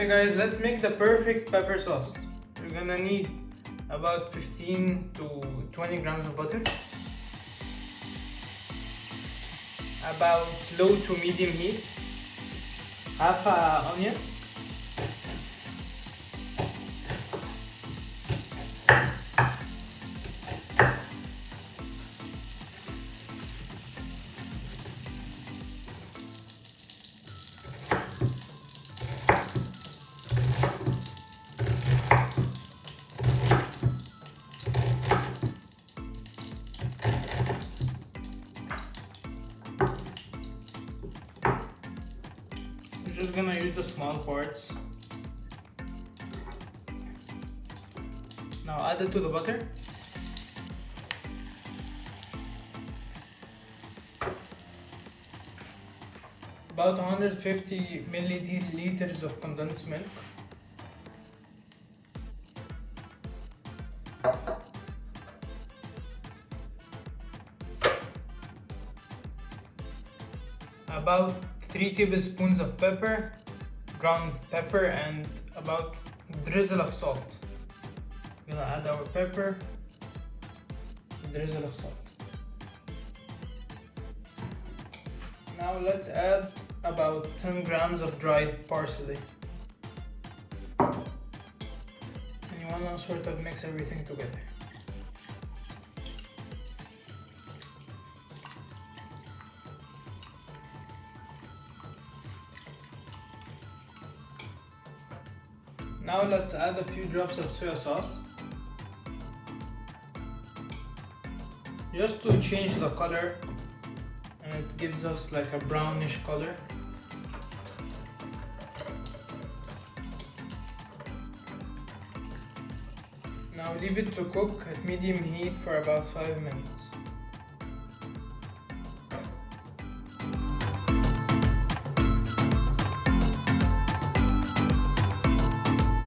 Okay guys, let's make the perfect pepper sauce. We're gonna need about 15 to 20 grams of butter, about low to medium heat, half an onion, we're just gonna use the small parts. Now add it to the butter. About 150 milliliters of condensed milk. About 3 tablespoons of pepper, ground pepper, and about drizzle of salt. We're gonna add our pepper, drizzle of salt. Now let's add about 10 grams of dried parsley. And you wanna sort of mix everything together. Now let's add a few drops of soy sauce, just to change the color, and it gives us like a brownish color. Now leave it to cook at medium heat for about 5 minutes.